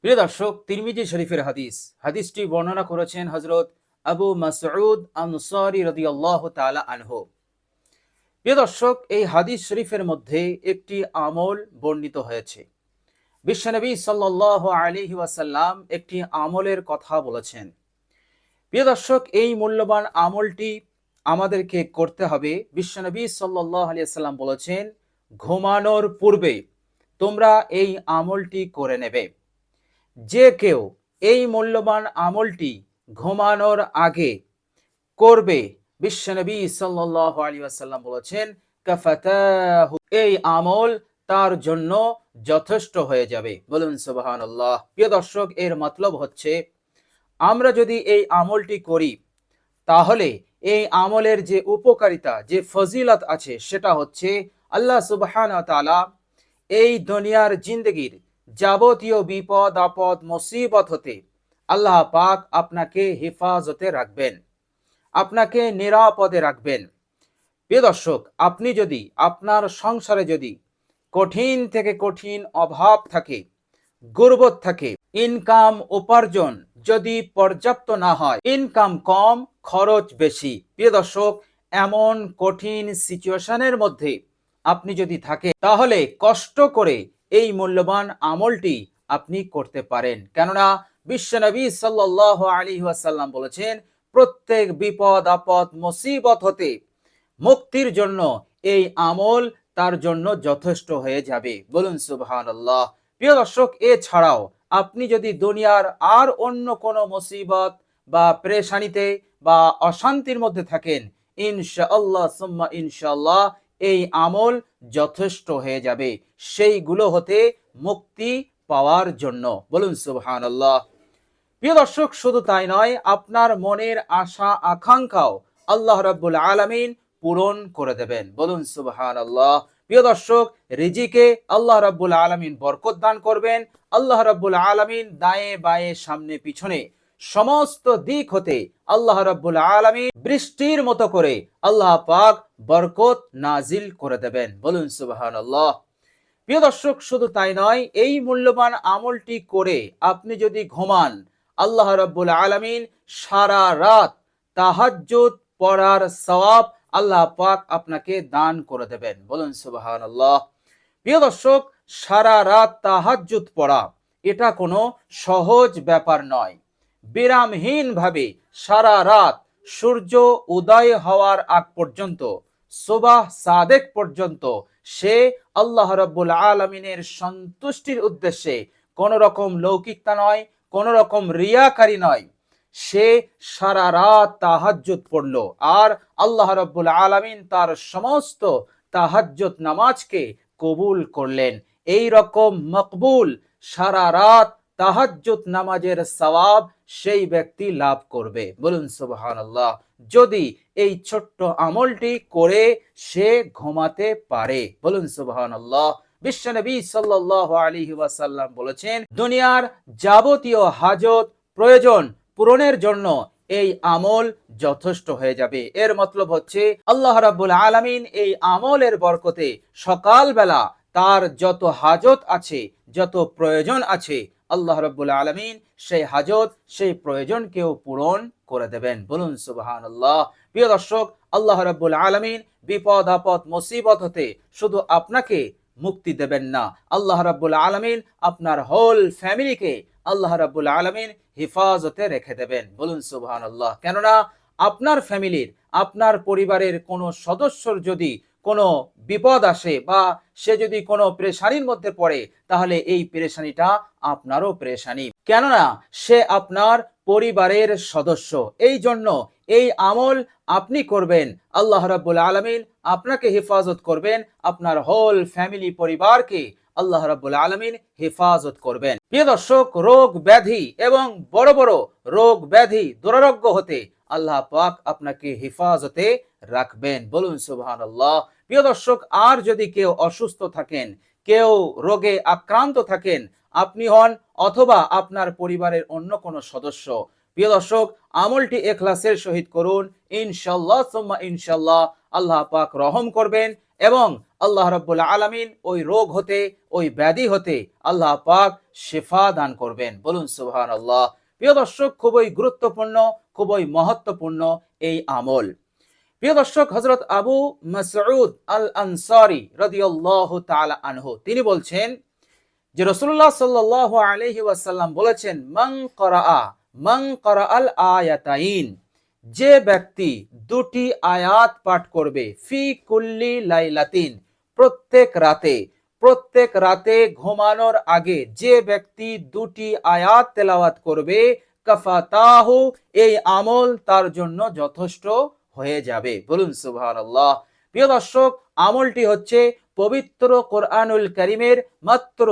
প্রিয় দর্শক, তিরমিজি শরীফের হাদিসটি বর্ণনা করেছেন হযরত আবু মাসউদ আনসারী রাদিয়াল্লাহু তাআলা আনহু। প্রিয় দর্শক, এই হাদিস শরীফের মধ্যে একটি আমল বর্ণিত হয়েছে। বিশ্বনবী সাল্লাল্লাহু আলাইহি ওয়াসাল্লাম একটি আমলের কথা বলেছেন। প্রিয় দর্শক, এই মূল্যবান আমলটি আমাদেরকে করতে হবে। বিশ্বনবী সাল্লাল্লাহু আলাইহি ওয়াসাল্লাম বলেছেন, ঘুমানোর পূর্বে তোমরা এই আমলটি করে নেবে। যে কেউ এই মূল্যবান আমলটি ঘুমানোর আগে করবে, বিশ্বনবী সাল্লাল্লাহু আলাইহি ওয়াসাল্লাম বলেছেন, কাফাতাহু, এই আমল তার জন্য যথেষ্ট হয়ে যাবে। বলুন সুবহানাল্লাহ। প্রিয় দর্শক, এর মতলব হচ্ছে আমরা যদি এই আমলটি করি তাহলে এই আমলের যে উপকারিতা, যে ফজিলত আছে, সেটা হচ্ছে আল্লাহ সুবহানাহু ওয়া তাআলা এই দুনিয়ার জিন্দগির যাবতীয় বিপদ আপদ মুসিবত হতে আল্লাহ পাক আপনাকে হেফাজতে রাখবেন, আপনাকে নিরাপদে রাখবেন। প্রিয় দর্শক, আপনি যদি আপনার সংসারে যদি কঠিন থেকে কঠিন অভাব থাকে, গুরবত থাকে, ইনকাম উপার্জন যদি পর্যাপ্ত না হয়, ইনকাম কম খরচ বেশি, প্রিয় দর্শক, এমন কঠিন সিচুয়েশনের মধ্যে আপনি যদি থাকেন, তাহলে কষ্ট করে এই মূল্যবান আমলটি আপনি করতে পারেন। কেননা বিশ্বনবী সাল্লাল্লাহু আলাইহি ওয়াসাল্লাম বলেছেন, প্রত্যেক বিপদ আপদ মুসিবত হতে মুক্তির জন্য এই আমল তার জন্য যথেষ্ট হয়ে যাবে। বলুন সুবহানাল্লাহ। প্রিয় দর্শক, এছাড়াও আপনি যদি দুনিয়ার আর অন্য কোনো মুসিবত বা পেরেশানিতে বা অশান্তির মধ্যে থাকেন, ইনশাআল্লাহ সুম্মা ইনশাআল্লাহ এই আমল যথেষ্ট হয়ে যাবে সেইগুলো হতে মুক্তি পাওয়ার জন্য। বলুন সুবহানাল্লাহ। প্রিয় দর্শক, শুধু তাই নয়, আপনার মনের আশা আকাঙ্ক্ষাও আল্লাহ রাব্বুল আলামিন পূরণ করে দেবেন। বলুন সুবহানাল্লাহ। প্রিয় দর্শক, রিজিকে আল্লাহ রাব্বুল আলামিন বরকত দান করবেন। আল্লাহ রাব্বুল আলামিন দায়ে বায়ে সামনে পিছনে সমস্ত দিক হতে আল্লাহ রাব্বুল আলামিন বৃষ্টির মতো করে আল্লাহ পাক বরকত নাজিল করে দেবেন। বলুন সুবহানাল্লাহ। প্রিয় দর্শক, শুধু তাই নয়, এই মূল্যবান আমলটি করে আপনি যদি ঘুমান, আল্লাহ রাব্বুল আলামিন সারা রাত তাহাজ্জুদ পড়ার সওয়াব আল্লাহ পাক আপনাকে দান করে দেবেন। বলুন সুবহানাল্লাহ। প্রিয় দর্শক, সারা রাত তাহাজ্জুদ পড়া এটা কোনো সহজ ব্যাপার নয়। বিরামহীন ভাবে সারা রাত সূর্য উদয় হওয়ার আগ পর্যন্ত, সুবাহ সাদেক পর্যন্ত সে আল্লাহ রাব্বুল আলামিনের সন্তুষ্টির উদ্দেশ্যে কোন রকম লৌকিকতা নয়, কোন রকম রিয়াকারী নয়, সে সারা রাত তাহাজ্জুদ পড়ল, আর আল্লাহ রাব্বুল আলামিন তার সমস্ত তাহাজ্জুদ নামাজকে কবুল করলেন। এই রকম মকবুল সারা রাত তাহাজ্জুদ নামাজের সওয়াব সেই ব্যক্তি লাভ করবে। বলুন সুবহানাল্লাহ। যদি এই ছোট্ট আমলটি করে সে ঘুমাতে পারে। বলুন সুবহানাল্লাহ। বিশ্বনবী সাল্লাল্লাহু আলাইহি ওয়াসাল্লাম বলেছেন, দুনিয়ার যাবতীয় হাজত প্রয়োজন পূরণের জন্য এই আমল যথেষ্ট হয়ে যাবে। এর মতলব হচ্ছে আল্লাহ রাব্বুল আলামিন এই আমলের বরকতে সকালবেলা তার যত হাজত আছে, যত প্রয়োজন আছে, আল্লাহ রাব্বুল আলামিন সেই হাজত, সেই প্রয়োজনকেও পূরণ করে দেবেন। বলুন সুবহানাল্লাহ। প্রিয় দর্শক, আল্লাহ রাব্বুল আলামিন বিপদ আপদ মুসিবত হতে শুধু আপনাকে মুক্তি দেবেন না, আল্লাহ রাব্বুল আলামিন আপনার হোল ফ্যামিলিকে আল্লাহ রাব্বুল আলামিন হেফাজতে রেখে দেবেন। বলুন সুবহানাল্লাহ। কেননা আপনার ফ্যামিলির, আপনার পরিবারের কোনো সদস্যর যদি কোনো বিপদ আসে বা সে যদি কোনো পেরেশানির মধ্যে পড়ে, তাহলে এই পেরেশানিটা আপনারও পেরেশানি, কেননা সে আপনার পরিবারের সদস্য। এই জন্য এই আমল আপনি করবেন, আল্লাহ রাব্বুল আলামিন আপনাকে হেফাজত করবেন, আপনার হোল ফ্যামিলি পরিবারকে আল্লাহ রাব্বুল আলামিন হেফাজত করবেন। প্রিয় দর্শক, রোগ ব্যাধি এবং বড় বড় রোগ ব্যাধি দুরারোগ্য হতে আল্লাহ পাক আপনাকে হেফাজতে রাখবেন। বলুন সুবহানাল্লাহ। প্রিয় দর্শক, আর যদি কেউ অসুস্থ থাকেন, কেউ রোগে আক্রান্ত থাকেন, আপনি হন অথবা আপনার পরিবারের অন্য কোনো সদস্য, প্রিয় দর্শক, আমলটি ইখলাসের সহিত করুন। ইনশাআল্লাহ সুম্মা ইনশাআল্লাহ আল্লাহ পাক রহম করবেন এবং আল্লাহ রাব্বুল আলামিন ওই রোগ হতে, ওই ব্যাধি হতে আল্লাহ পাক শিফা দান করবেন। বলুন সুবহানাল্লাহ। প্রিয় দর্শক, খুবই গুরুত্বপূর্ণ, খুবই মহত্বপূর্ণ এই আমল। প্রিয় দর্শক, হযরত আবু মাসউদ আল আনসারী রাদিয়াল্লাহু তাআলা আনহু তিনি বলছেন যে রাসূলুল্লাহ সাল্লাল্লাহু আলাইহি ওয়াসাল্লাম বলেছেন, মান ক্বারাআল আয়াতাইন, যে ব্যক্তি দুটি আয়াত পাঠ করবে, ফি কুল্লি লাইলাতিন, প্রত্যেক রাতে ঘুমানোর আগে যে ব্যক্তি দুটি আয়াত তেলাওয়াত করবে, কাফাতাহু, এই আমল তার জন্য যথেষ্ট হয়ে যাবে। বলুন সুবহানাল্লাহ। প্রিয় দর্শক, আমলটি হচ্ছে পবিত্র কোরআনুল কারীমের মাত্র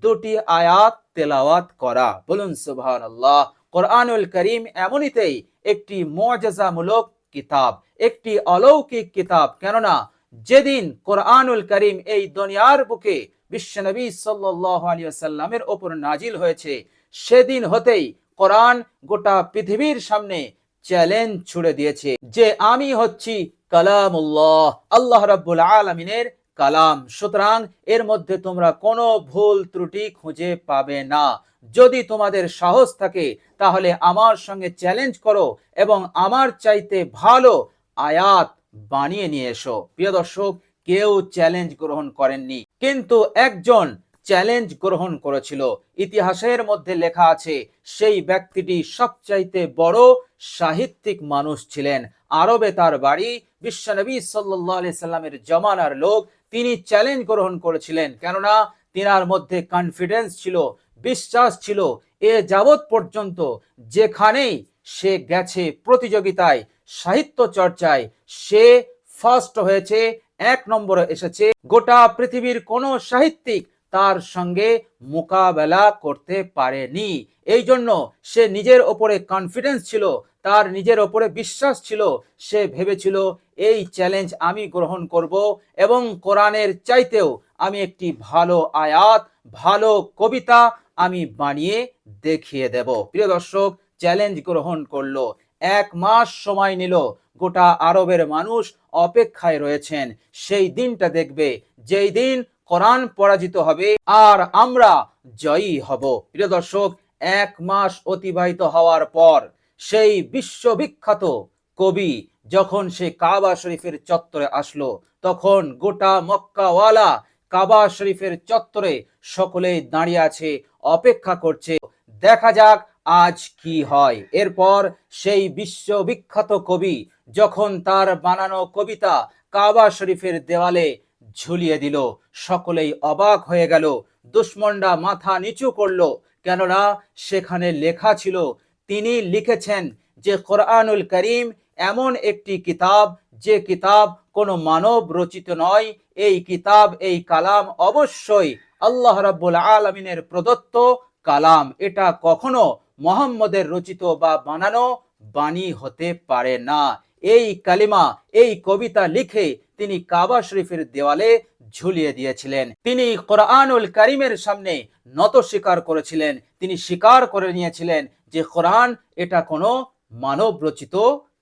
দুটি আয়াত তেলাওয়াত করা। বলুন সুবহানাল্লাহ। কোরআনুল কারীম এমনিতেই একটি মুআজিজামূলক কিতাব, একটি অলৌকিক কিতাব। কেননা যেদিন কোরআনুল কারীম এই দুনিয়ার বুকে বিশ্বনবী সাল্লাল্লাহু আলাইহি ওয়াসাল্লামের উপর নাজিল হয়েছে, সেদিন হতেই কোরআন গোটা পৃথিবীর সামনে চ্যালেঞ্জ ছুড়ে দিয়েছে যে আমি হচ্ছি কালামুল্লাহ, আল্লাহ রাব্বুল আলামিনের কালাম। সুতরাং এর মধ্যে তোমরা কোনো ভুল ত্রুটি খুঁজে পাবে না। যদি তোমাদের সাহস থাকে তাহলে আমার সঙ্গে চ্যালেঞ্জ করো এবং আমার চাইতে ভালো আয়াত বানিয়ে নিয়ে এসো। প্রিয় দর্শক, কেউ চ্যালেঞ্জ গ্রহণ করেননি, কিন্তু একজন চ্যালেঞ্জ গ্রহণ করেছিল। ইতিহাসের মধ্যে লেখা আছে সেই ব্যক্তিটি সবচাইতে বড় সাহিত্যিক মানুষ ছিলেন। আরবে তার বাড়ি, বিশ্বনবী সাল্লাল্লাহু আলাইহি সাল্লামের জমানার লোক। তিনি চ্যালেঞ্জ গ্রহণ করেছিলেন, কেননা তিনার মধ্যে কনফিডেন্স ছিল, বিশ্বাস ছিল। এ যাবৎ পর্যন্ত যেখানেই সে গেছে প্রতিযোগিতায়, সাহিত্য চর্চায়, সে ফার্স্ট হয়েছে, 1 নম্বরে এসেছে। গোটা পৃথিবীর কোনো সাহিত্যিক তার সঙ্গে মোকাবেলা করতে পারেনি। এই জন্য সে নিজের ওপরে কনফিডেন্স ছিল, তার নিজের ওপরে বিশ্বাস ছিল। সে ভেবেছিল এই চ্যালেঞ্জ আমি গ্রহণ করব এবং কোরআনের চাইতেও আমি একটি ভালো আয়াত, ভালো কবিতা আমি বানিয়ে দেখিয়ে দেব। প্রিয় দর্শক, চ্যালেঞ্জ গ্রহণ করলো। 1 মাস সময় নিল। গোটা আরবের মানুষ অপেক্ষায় রয়েছেন সেই দিনটা দেখবে, যেই দিন কোরআন পরাজিত হবে আর আমরা জয়ী হব। প্রিয় দর্শক, 1 মাস অতিবাহিত হওয়ার পর সেই বিশ্ববিখ্যাত কবি যখন সে কাবা শরীফের চত্বরে আসলো, তখন গোটা মক্কাওয়ালা কাবা শরীফের চত্বরে সকলেই দাঁড়িয়ে আছে, অপেক্ষা করছে, দেখা যাক আজ কি হয়। এরপর সেই বিশ্ববিখ্যাত কবি যখন তার বানানো কবিতা কাবা শরীফের দেওয়ালে ঝুলিয়ে দিল, সকলেই অবাক হয়ে গেল। দুশমনরা মাথা নিচু করলো, কেননা সেখানে লেখা ছিল, তিনি লিখেছেন যে কোরআনুল কারীম এমন একটি কিতাব, যে কিতাব কোনো মানব রচিত নয়। এই কিতাব, এই কালাম অবশ্যই আল্লাহ রাব্বুল আলামিনের প্রদত্ত কালাম। এটা কখনো মুহাম্মদের রচিত বা বানানো বাণী হতে পারে না। এই কালিমা, এই কবিতা লিখে তিনি কাবা শরীফের দেওয়ালে ঝুলিয়ে দিয়েছিলেন। তিনি কোরআনুল কারীমের সামনে নত স্বীকার করেছিলেন। তিনি স্বীকার করে নিয়েছিলেন যে কোরআন এটা কোনো মানব রচিত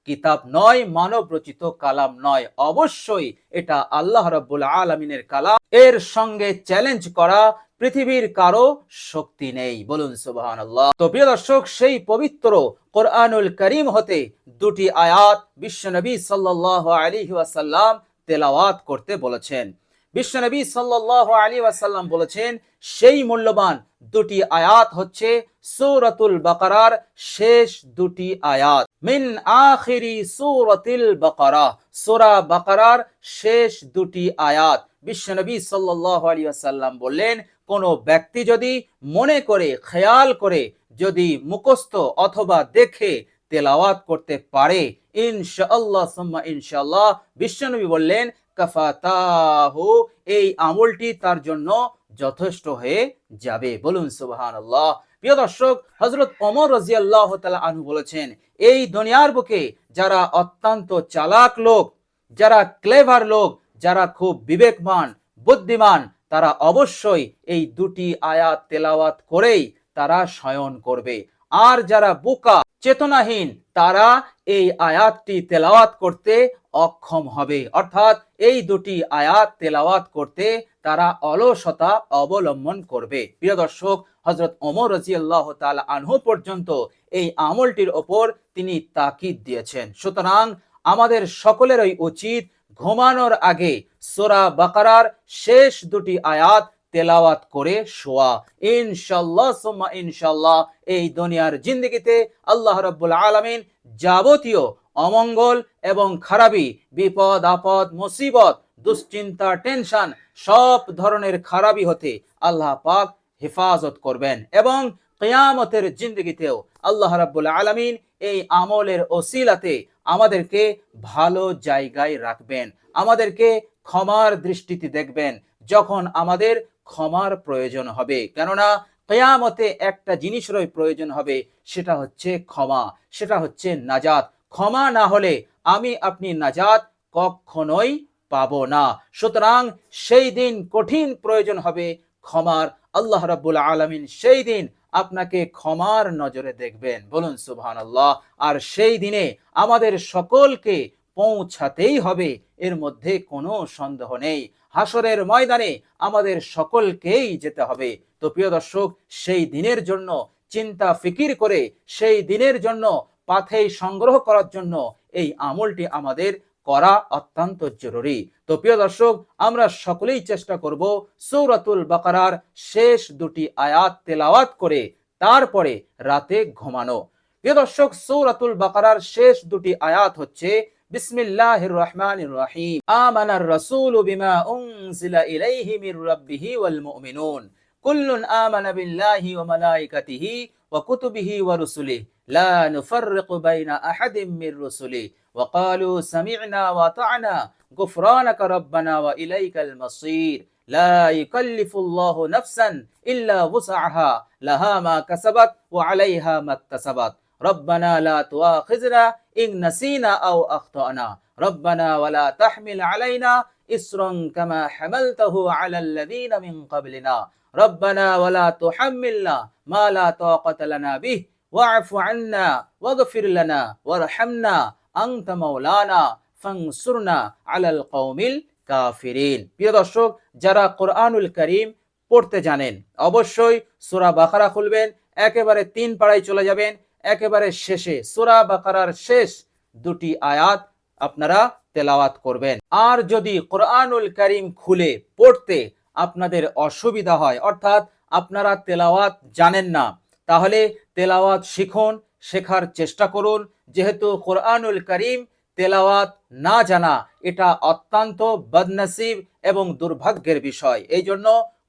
কিতাব নয়, মানব রচিত কালাম নয়, অবশ্যই এটা আল্লাহ রাব্বুল আলামিনের কালাম। এর সঙ্গে চ্যালেঞ্জ করা পৃথিবীর কারো শক্তি নেই। বলুন সুবহানাল্লাহ। তো প্রিয় দর্শক, সেই পবিত্র কোরআনুল কারীম হতে দুটি আয়াত বিশ্বনবী সাল্লাল্লাহু আলাইহি ওয়াসাল্লাম তেলাওয়াত করতে বলেছেন। বিশ্বনবী সাল্লাল্লাহু আলাইহি ওয়াসাল্লাম বলেছেন সেই মূল্যবান দুটি আয়াত হচ্ছে সূরাতুল বাকারার শেষ দুটি আয়াত। মিন আখিরি সূরাতিল বাকারা, সূরা বাকারার শেষ দুটি আয়াত। বিশ্বনবী সাল্লাল্লাহু আলাইহি ওয়াসাল্লাম বললেন, কোন ব্যক্তি যদি মনে করে, খেয়াল করে, যদি মুখস্থ অথবা দেখে তেলাওয়াত করতে পারে, ইনশাআল্লাহ সুম্মা ইনশাআল্লাহ, বিশ্বনবী বললেন কাফাতাহু, এই আমলটি তার জন্য যথেষ্ট হয়ে যাবে। বলুন সুবহানাল্লাহ। প্রিয় দর্শক, হযরত ওমর রাদিয়াল্লাহু তাআলা আনহু বলেছেন, এই দুনিয়ার বুকে যারা অত্যন্ত চালাক লোক, যারা ক্লেভার লোক, যারা খুব বিবেকমান, বুদ্ধিমান, তারা অবশ্যই এই দুটি আয়াত তেলাওয়াত করেই তারা শয়ন করবে। আর যারা বোকা, চেতনাহীন, তারা এই আয়াতটি তেলাওয়াত করতে অক্ষম হবে, অর্থাৎ এই দুটি আয়াত তেলাওয়াত করতে তারা অলসতা অবলম্বন করবে। প্রিয় দর্শক, হযরত ওমর রাদিয়াল্লাহু তাআলা আনহু পর্যন্ত এই আমলটির ওপর তিনি তাকিদ দিয়েছেন। সুতরাং আমাদের সকলেরই উচিত ঘুমানোর আগে সূরা বাকারার শেষ দুটি আয়াত তেলাওয়াত করে শোয়া। ইনশাআল্লাহ সুম্মা ইনশাআল্লাহ এই দুনিয়ার জিন্দেগিতে আল্লাহ রাব্বুল আলামিন যাবতীয় অমঙ্গল এবং খারাপি, বিপদ আপদ, মুসিবত, দুশ্চিন্তা, টেনশন, সব ধরনের খারাপি হতে আল্লাহ পাক হেফাজত করবেন এবং কিয়ামতের জিন্দেগিতেও আল্লাহ রাব্বুল আলামিন এই আমলের ওসিলাতে আমাদেরকে ভালো জায়গায় রাখবেন, আমাদেরকে ক্ষমার দৃষ্টিতে দেখবেন যখন আমাদের ক্ষমার প্রয়োজন হবে। কেননা কিয়ামতে একটা জিনিসেরই প্রয়োজন হবে, সেটা হচ্ছে ক্ষমা, সেটা হচ্ছে নাজাত। ক্ষমা না হলে আমি আপনি নাজাত কখনোই পাবো না। সুতরাং সেই দিন কঠিন প্রয়োজন হবে ক্ষমার। আল্লাহ রাব্বুল আলামিন সেই দিন আপনাকে ক্ষমার নজরে দেখবেন, বলুন সুবহানাল্লাহ। আর সেই দিনে আমাদের সকলকে পৌঁছাতেই হবে, এর মধ্যে কোনো সন্দেহ নেই। হাসরের ময়দানে আমাদের সকলকেই যেতে হবে। তো প্রিয় দর্শক, সেই দিনের জন্য চিন্তা ফিকির করে, সেই দিনের জন্য পাথেয় সংগ্রহ করার জন্য এই আমলটি আমাদের করা অত্যন্ত জরুরি। তো প্রিয় দর্শক, আমরা সকলেই চেষ্টা করব সূরাতুল বাকারার শেষ দুটি আয়াত তেলাওয়াত করে তারপরে রাতে ঘুমানো। প্রিয় দর্শক, সূরাতুল বাকারার শেষ দুটি আয়াত হচ্ছে বিসমিল্লাহির রহমানির রহিম। আমানার রাসূলু বিমা উনজিলা ইলাইহি মির রাব্বিহি ওয়াল মুমিনুন কুল্লুন আমানা বিল্লাহি ওয়া মালাইকাতিহি ওয়া কুতুবিহি ওয়া রুসুলিহি লা নুফাররিকু বাইনা আহাদিম মির রুসুলিহি ওয়া ক্বালু সামি'না ওয়া আতা'না গুফরানাকা রাব্বানা ওয়া ইলাইকাল মাসীর লা ইউকাল্লিফুল্লাহু নাফসান ইল্লা ওয়াসআহা লাহা মা কাসাবাত ওয়া আলাইহা মাকতাসাবাত রব্বানা লা তুআখিযনা ইন নাসিনা আও আখতানা রব্বানা ওয়া লা তাহমিল আলাইনা ইসরান কামা হামালতাহু আলাল লাযিনা মিন ক্বাবলিনা রব্বানা ওয়া লা তুহাম্মিলনা মা লা তাকাতা লানা বিহি ওয়া'ফু আন্না ওয়াগফির লানা ওয়ারহামনা আনতা মাওলানা ফানসুরনা আলাল কওমিল কাফিরিন। প্রিয় দর্শক, যারা কোরআনুল কারীম পড়তে জানেন অবশ্যই সূরা বাকারা খুলবেন, একেবারে 3 পাড়ায় চলে যাবেন, একেবারে শেষে সূরা বাকারার শেষ দুটি আয়াত আপনারা তেলাওয়াত করবেন। আর যদি কোরআনুল কারীম খুলে পড়তে আপনাদের অসুবিধা হয়, অর্থাৎ আপনারা তেলাওয়াত জানেন না, তাহলে তেলাওয়াত শিখুন, শেখার চেষ্টা করুন। যেহেতু কোরআনুল কারীম তেলাওয়াত না জানা এটা অত্যন্ত বদনসিব এবং দুর্ভাগ্যের বিষয়। এই জন্য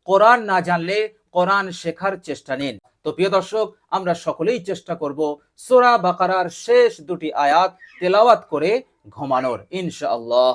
কোরআন না জানলে কোরআন শেখার চেষ্টা নিন। তো প্রিয় দর্শক, আমরা সকলেই চেষ্টা করব সূরা বাকারার শেষ দুটি আয়াত তেলাওয়াত করে ঘুমানোর, ইনশাআল্লাহ।